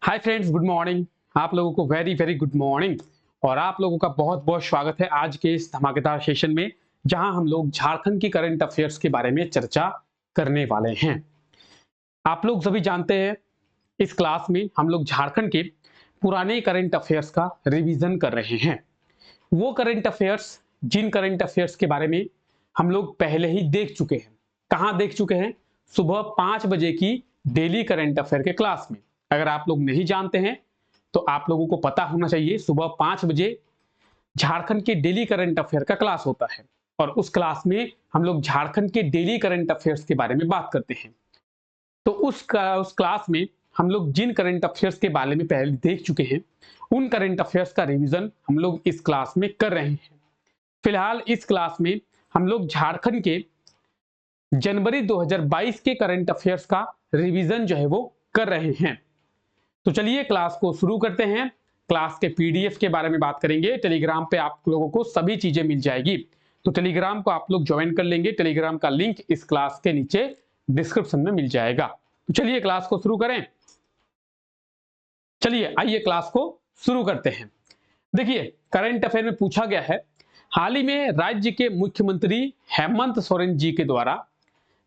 Hi friends, good morning. आप लोगों को वेरी वेरी गुड मॉर्निंग और आप लोगों का बहुत बहुत स्वागत है आज के इस धमाकेदार सेशन में, जहां हम लोग झारखंड की करंट अफेयर्स के बारे में चर्चा करने वाले हैं। आप लोग सभी जानते हैं, इस क्लास में हम लोग झारखंड के पुराने करंट अफेयर्स का रिवीजन कर रहे हैं। वो करंट अफेयर्स, जिन करंट अफेयर्स के बारे में हम लोग पहले ही देख चुके हैं। कहां देख चुके हैं? सुबह 5 बजे की डेली करंट अफेयर के क्लास में। अगर आप लोग नहीं जानते हैं तो आप लोगों को पता होना चाहिए, सुबह 5 बजे झारखंड के डेली करंट अफेयर का क्लास होता है और उस क्लास में हम लोग झारखंड के डेली करंट अफेयर्स के बारे में बात करते हैं। तो उस क्लास में हम लोग जिन करंट अफेयर्स के बारे में पहले देख चुके हैं, उन करंट अफेयर्स का रिवीजन हम लोग इस क्लास में कर रहे हैं। फिलहाल इस क्लास में हम लोग झारखंड के जनवरी 2022 के करंट अफेयर्स का रिवीजन जो है वो कर रहे हैं। तो चलिए क्लास को शुरू करते हैं। क्लास के पीडीएफ के बारे में बात करेंगे। टेलीग्राम पे आप लोगों को सभी चीजें मिल जाएगी, तो टेलीग्राम को आप लोग ज्वाइन कर लेंगे। टेलीग्राम का लिंक इस क्लास के नीचे डिस्क्रिप्शन में मिल जाएगा। तो चलिए क्लास को शुरू करें। चलिए आइए क्लास को शुरू करते हैं। देखिए, करंट अफेयर में पूछा गया है, हाल ही में राज्य के मुख्यमंत्री हेमंत सोरेन जी के द्वारा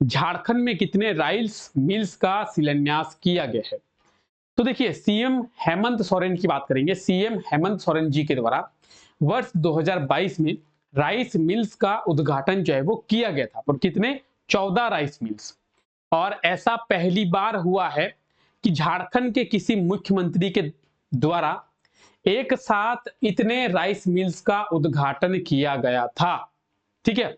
झारखंड में कितने राइस मिल्स का शिलान्यास किया गया है? तो देखिए, सीएम हेमंत सोरेन की बात करेंगे। सीएम हेमंत सोरेन जी के द्वारा वर्ष 2022 में राइस मिल्स का उद्घाटन जो है वो किया गया था। और कितने? 14 राइस मिल्स। और ऐसा पहली बार हुआ है कि झारखंड के किसी मुख्यमंत्री के द्वारा एक साथ इतने राइस मिल्स का उद्घाटन किया गया था। ठीक है,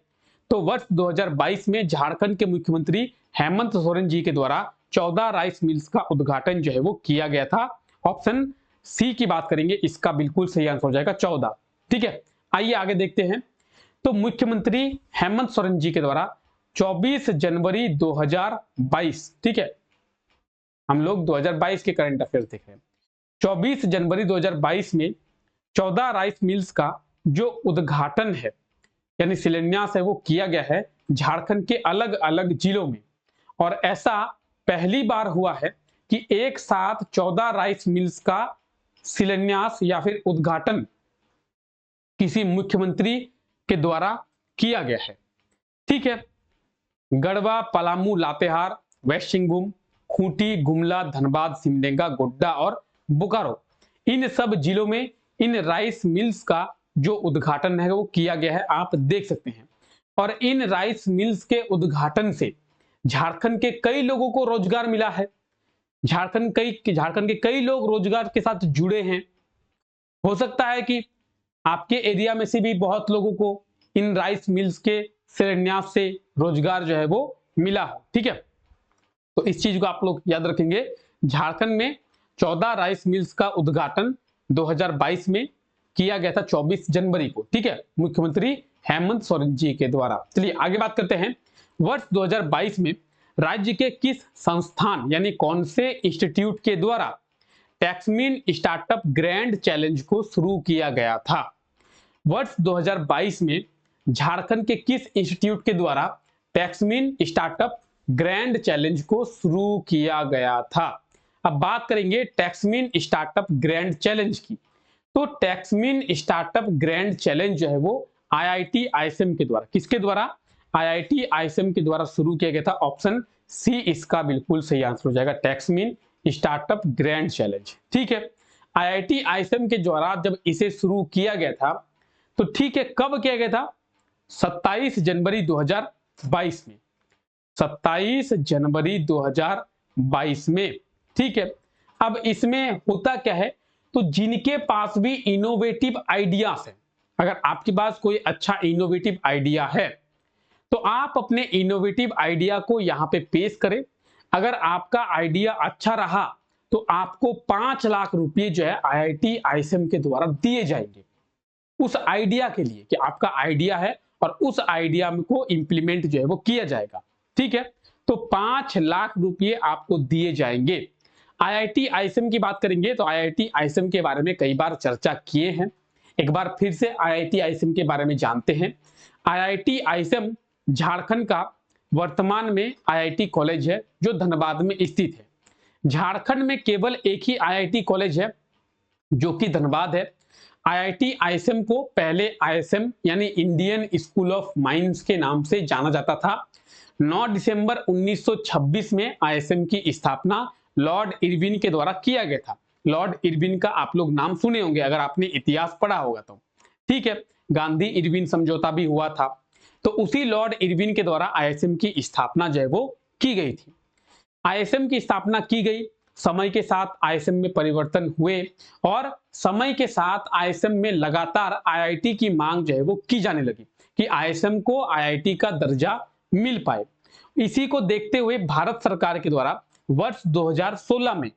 तो वर्ष 2022 में झारखंड के मुख्यमंत्री हेमंत सोरेन जी के द्वारा 14 राइस मिल्स का उद्घाटन जो है वो किया गया था। ऑप्शन सी की बात करेंगे, इसका बिल्कुल सही आंसर हो जाएगा 14। ठीक है, आइए आगे देखते हैं। तो मुख्यमंत्री हेमंत सोरेन जी के द्वारा 24 जनवरी 2022, ठीक है, हम लोग 2022 के करंट अफेयर्स देख रहे हैं। 24 जनवरी 2022 में 14 राइस मिल्स का जो उद्घाटन है यानी शिलान्यास है वो किया गया है झारखंड के अलग अलग जिलों में। और ऐसा पहली बार हुआ है कि एक साथ 14 राइस मिल्स का शिलान्यास या फिर उद्घाटन किसी मुख्यमंत्री के द्वारा किया गया है। ठीक है, गढ़वा, पलामू, लातेहार, वेस्ट सिंहभूम, खूंटी, गुमला, धनबाद, सिमडेगा, गोड्डा और बोकारो, इन सब जिलों में इन राइस मिल्स का जो उद्घाटन है वो किया गया है, आप देख सकते हैं। और इन राइस मिल्स के उद्घाटन से झारखंड के कई लोगों को रोजगार मिला है। झारखंड के कई लोग रोजगार के साथ जुड़े हैं। हो सकता है कि आपके एरिया में से भी बहुत लोगों को इन राइस मिल्स के शिलान्यास से रोजगार जो है वो मिला हो। ठीक है, तो इस चीज को आप लोग याद रखेंगे। झारखंड में 14 राइस मिल्स का उद्घाटन 2022 में किया गया था 24 जनवरी को। ठीक है, मुख्यमंत्री हेमंत सोरेन जी के द्वारा। चलिए आगे बात करते हैं। वर्ष 2022 में राज्य के किस संस्थान यानी कौन से इंस्टीट्यूट के द्वारा टैक्समीन स्टार्टअप ग्रैंड चैलेंज को शुरू किया गया था? वर्ष 2022 में झारखंड के किस इंस्टीट्यूट के द्वारा टैक्समीन स्टार्टअप ग्रैंड चैलेंज को शुरू किया गया था? अब बात करेंगे टैक्समीन स्टार्टअप ग्रैंड चैलेंज की। तो टैक्समीन स्टार्टअप ग्रैंड चैलेंज जो है वो आईआईटी आईएसएम के द्वारा, किसके द्वारा? आईआईटी आईएसएम के द्वारा शुरू किया गया था। ऑप्शन सी इसका बिल्कुल सही आंसर हो जाएगा, टैक्समीन स्टार्टअप ग्रैंड चैलेंज। ठीक है, आईआईटी आईएसएम के द्वारा जब इसे शुरू किया गया था, तो ठीक है, कब किया गया था? 27 जनवरी 2022 में। 27 जनवरी 2022 में। ठीक है, अब इसमें होता क्या है, तो जिनके पास भी इनोवेटिव आइडियाज है, अगर आपके पास कोई अच्छा इनोवेटिव आइडिया है तो आप अपने इनोवेटिव आइडिया को यहां पे पेश करें। अगर आपका आइडिया अच्छा रहा तो आपको 5 लाख रुपए जो है आईआईटी आईएसएम के द्वारा दिए जाएंगे उस आइडिया के लिए, कि आपका आइडिया है और उस आइडिया को इंप्लीमेंट जो है वो किया जाएगा। ठीक है, तो 5 लाख रुपए आपको दिए जाएंगे। आईआईटी आईएसएम की बात करेंगे तो आईआईटी आईएसएम के बारे में कई बार चर्चा किए हैं। एक बार फिर से आईआईटी आईएसएम के बारे में जानते हैं। आईआईटी आईएसएम झारखंड का वर्तमान में आईआईटी कॉलेज है जो धनबाद में स्थित है। झारखंड में केवल एक ही आईआईटी कॉलेज है जो कि धनबाद है। आईआईटी आईएसएम को पहले आईएसएम यानी इंडियन स्कूल ऑफ माइंस के नाम से जाना जाता था। 9 दिसंबर 1926 में आईएसएम की स्थापना लॉर्ड इरविन के द्वारा किया गया था। लॉर्ड इरविन का आप लोग नाम सुने होंगे अगर आपने इतिहास पढ़ा होगा तो, ठीक है। गांधी इरविन समझौता भी हुआ था, तो उसी लॉर्ड इरविन के द्वारा आईएसएम की स्थापना जो है वो की गई थी। आईएसएम की स्थापना की गई, समय के साथ आईएसएम में परिवर्तन हुए और समय के साथ आईएसएम में लगातार आईआईटी की मांग जो है वो की जाने लगी कि आईएसएम को आईआईटी का दर्जा मिल पाए। इसी को देखते हुए भारत सरकार के द्वारा वर्ष 2016 में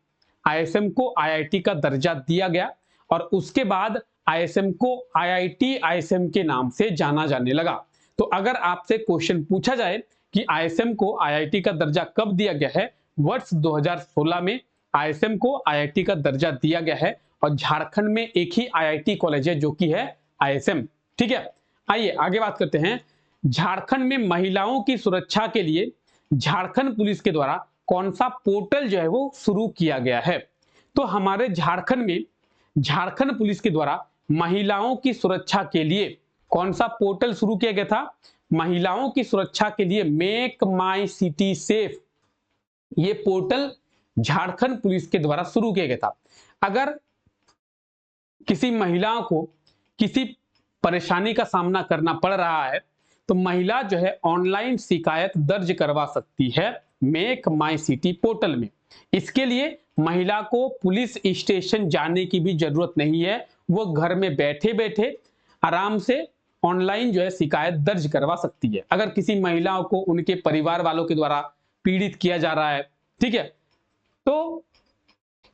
आईएसएम को आईआईटी का दर्जा दिया गया और उसके बाद आईएसएम को आईआईटी आईएसएम के नाम से जाना जाने लगा। तो अगर आपसे क्वेश्चन पूछा जाए कि आईएसएम को आईआईटी का दर्जा कब दिया गया है, वर्ष 2016 में आईएसएम को आईआईटी का दर्जा दिया गया है और झारखंड में एक ही आईआईटी कॉलेज है जो कि है आईएसएम, ठीक है। आइए आगे बात करते हैं। झारखंड में महिलाओं की सुरक्षा के लिए झारखंड पुलिस के द्वारा कौन सा पोर्टल जो है वो शुरू किया गया है? तो हमारे झारखंड में झारखंड पुलिस के द्वारा महिलाओं की सुरक्षा के लिए कौन सा पोर्टल शुरू किया गया था? महिलाओं की सुरक्षा के लिए मेक माई सिटी सेफ, ये पोर्टल झारखंड पुलिस के द्वारा शुरू किया गया था। अगर किसी महिला को किसी परेशानी का सामना करना पड़ रहा है तो महिला जो है ऑनलाइन शिकायत दर्ज करवा सकती है मेक माई सिटी पोर्टल में। इसके लिए महिला को पुलिस स्टेशन जाने की भी जरूरत नहीं है, वो घर में बैठे बैठे आराम से ऑनलाइन जो है शिकायत दर्ज करवा सकती है। अगर किसी महिला को उनके परिवार वालों के द्वारा पीड़ित किया जा रहा है, ठीक है, तो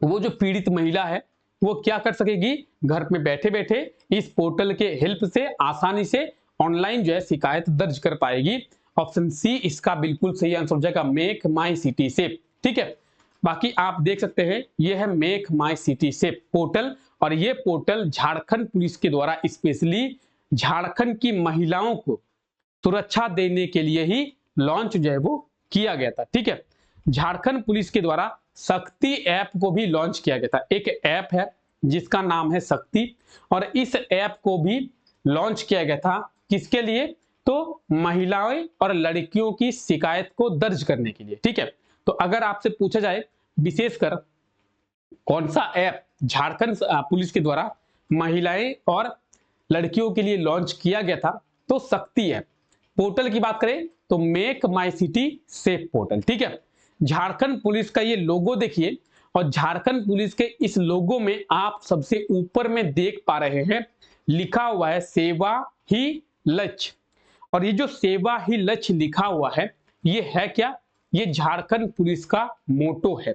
वो जो पीड़ित महिला है वो क्या कर सकेगी, घर में बैठे बैठे इस पोर्टल के हेल्प से आसानी से ऑनलाइन जो है शिकायत दर्ज कर पाएगी। ऑप्शन सी इसका बिल्कुल सही आंसर हो जाएगा, मेक माई सिटी सेफ, ठीक है। बाकी आप देख सकते हैं ये है make my city safe portal और ये पोर्टल झारखंड पुलिस के द्वारा स्पेशली झारखंड की महिलाओं को सुरक्षा देने के लिए ही लॉन्च जो है वो किया गया था, ठीक है। झारखंड पुलिस के द्वारा शक्ति ऐप को भी लॉन्च किया गया था। एक ऐप है जिसका नाम है शक्ति और इस ऐप को भी लॉन्च किया गया था किसके लिए, तो महिलाएं और लड़कियों की शिकायत को दर्ज करने के लिए, ठीक है। तो अगर आपसे पूछा जाए विशेषकर कौन सा ऐप झारखंड पुलिस के द्वारा महिलाएं और लड़कियों के लिए लॉन्च किया गया था तो शक्ति ऐप। पोर्टल की बात करें तो make my city safe portal, ठीक है। झारखंड पुलिस का ये लोगो देखिए और झारखंड पुलिस के इस लोगो में आप सबसे ऊपर में देख पा रहे हैं लिखा हुआ है सेवा ही लक्ष्य। और ये जो सेवा ही लक्ष्य लिखा हुआ है ये है क्या, ये झारखंड पुलिस का मोटो है।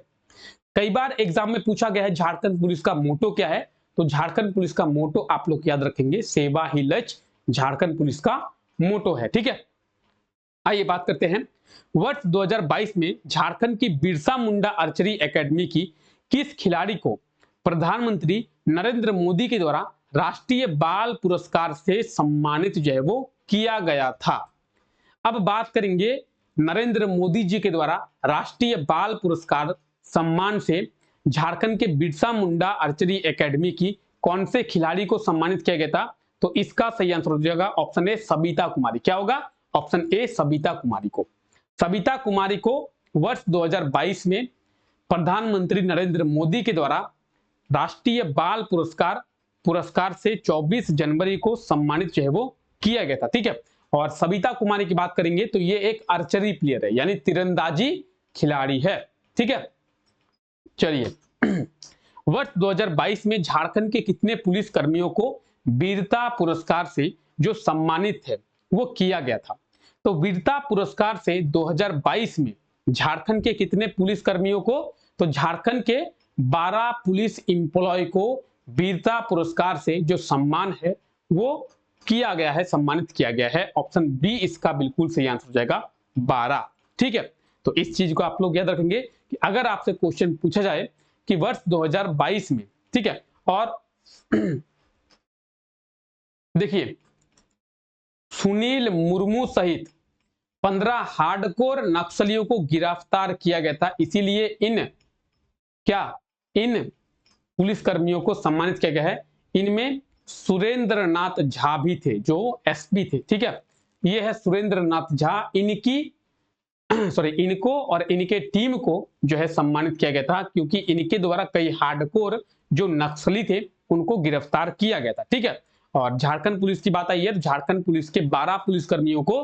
कई बार एग्जाम में पूछा गया है झारखंड पुलिस का मोटो क्या है, तो झारखंड पुलिस का मोटो आप लोग याद रखेंगे सेवा ही लक्ष्य झारखंड पुलिस का मोटो है, ठीक है। आइए बात करते हैं वर्ष 2022 में झारखंड की बिरसा मुंडा आर्चरी एकेडमी की किस खिलाड़ी को प्रधानमंत्री नरेंद्र मोदी के द्वारा राष्ट्रीय बाल पुरस्कार से सम्मानित जो है वो किया गया था। अब बात करेंगे नरेंद्र मोदी जी के द्वारा राष्ट्रीय बाल पुरस्कार सम्मान से झारखंड के बिरसा मुंडा आर्चरी एकेडमी की कौन से खिलाड़ी को सम्मानित किया गया था, तो इसका सही आंसर हो जाएगा ऑप्शन ए सबिता कुमारी। क्या होगा, ऑप्शन ए सबिता कुमारी को। सबिता कुमारी को वर्ष 2022 में प्रधानमंत्री नरेंद्र मोदी के द्वारा राष्ट्रीय बाल पुरस्कार से 24 जनवरी को सम्मानित जो है वो किया गया था, ठीक है। और सबिता कुमारी की बात करेंगे तो ये एक आर्चरी प्लेयर है यानी तीरंदाजी खिलाड़ी है, ठीक है। चलिए वर्ष 2022 में झारखंड के कितने पुलिस कर्मियों को वीरता पुरस्कार से जो सम्मानित है वो किया गया था, तो वीरता पुरस्कार से 2022 में झारखंड के कितने पुलिस कर्मियों को, तो झारखंड के 12 पुलिस इंप्लॉय को वीरता पुरस्कार से जो सम्मान है वो किया गया है, सम्मानित किया गया है। ऑप्शन बी इसका बिल्कुल सही आंसर हो जाएगा 12, ठीक है। तो इस चीज को आप लोग याद रखेंगे कि अगर आपसे क्वेश्चन पूछा जाए कि वर्ष 2022 में, ठीक है, और देखिए सुनील मुर्मू सहित 15 हार्डकोर नक्सलियों को गिरफ्तार किया गया था, इसीलिए इन क्या इन पुलिस कर्मियों को सम्मानित किया गया है? इनमें सुरेंद्र नाथ झा भी थे जो एसपी थे, ठीक है। ये है सुरेंद्र नाथ झा, इनकी सॉरी इनको और इनके टीम को जो है सम्मानित किया गया था, क्योंकि इनके द्वारा कई हार्डकोर जो नक्सली थे उनको गिरफ्तार किया गया था, ठीक है। और झारखंड पुलिस की बात आई है तो झारखंड पुलिस के 12 पुलिसकर्मियों को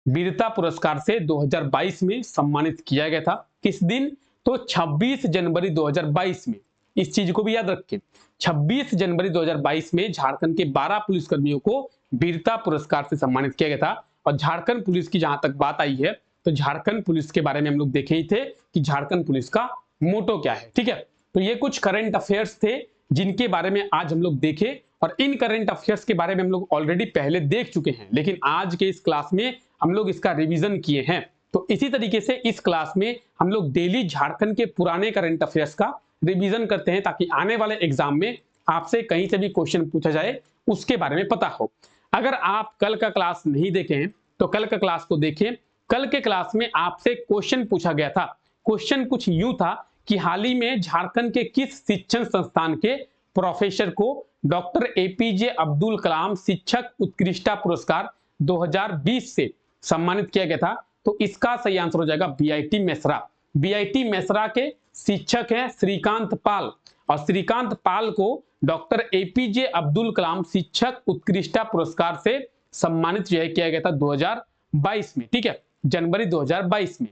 वीरता पुरस्कार से 2022 में सम्मानित किया गया था। किस दिन? तो 26 जनवरी 2022 में। इस चीज को भी याद रखें, 26 जनवरी 2022 में झारखंड के 12 पुलिसकर्मियों को वीरता पुरस्कार से सम्मानित किया गया था। और झारखंड पुलिस की जहां तक बात आई है तो झारखंड पुलिस के बारे में हम लोग देखे ही थे कि झारखंड पुलिस का मोटो क्या है, ठीक है। तो ये कुछ करंट अफेयर्स थे जिनके बारे में आज हम लोग देखे, और इन करंट अफेयर्स के बारे में हम लोग ऑलरेडी पहले देख चुके हैं, लेकिन आज के इस क्लास में हम लोग इसका रिवीजन किए हैं। तो इसी तरीके से इस क्लास में हम लोग डेली झारखंड के पुराने करंट अफेयर्स का रिवीजन करते हैं, ताकि आने वाले एग्जाम में आपसे कहीं से भी क्वेश्चन पूछा जाए उसके बारे में पता हो। अगर आप कल का क्लास नहीं देखे हैं तो कल का क्लास को देखें। कल के क्लास में आपसे क्वेश्चन पूछा गया था। क्वेश्चन कुछ यूं था कि हाल ही में झारखंड के किस शिक्षण संस्थान के प्रोफेसर को डॉक्टर एपीजे अब्दुल कलाम शिक्षक उत्कृष्टता पुरस्कार 2020 से सम्मानित किया गया था? तो इसका सही आंसर हो जाएगा बीआईटी मेसरा। बीआईटी मेसरा के शिक्षक हैं श्रीकांत पाल, और श्रीकांत पाल को डॉक्टर एपीजे अब्दुल कलाम शिक्षक उत्कृष्टता पुरस्कार से सम्मानित जो है किया गया था 2022 में, ठीक है, जनवरी 2022 में।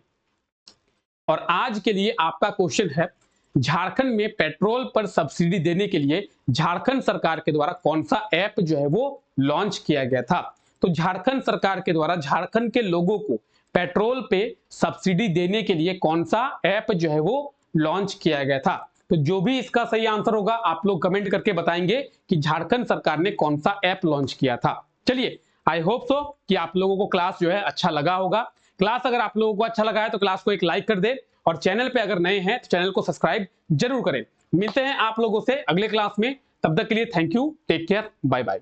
और आज के लिए आपका क्वेश्चन है, झारखंड में पेट्रोल पर सब्सिडी देने के लिए झारखंड सरकार के द्वारा कौन सा ऐप जो है वो लॉन्च किया गया था? तो झारखंड सरकार के द्वारा झारखंड के लोगों को पेट्रोल पे सब्सिडी देने के लिए कौन सा ऐप जो है वो लॉन्च किया गया था? तो जो भी इसका सही आंसर होगा आप लोग कमेंट करके बताएंगे कि झारखंड सरकार ने कौन सा ऐप लॉन्च किया था। चलिए, आई होप सो कि आप लोगों को क्लास जो है अच्छा लगा होगा। क्लास अगर आप लोगों को अच्छा लगा है तो क्लास को एक लाइक कर दे, और चैनल पे अगर नए हैं तो चैनल को सब्सक्राइब जरूर करें। मिलते हैं आप लोगों से अगले क्लास में, तब तक के लिए thank you, take care, bye bye.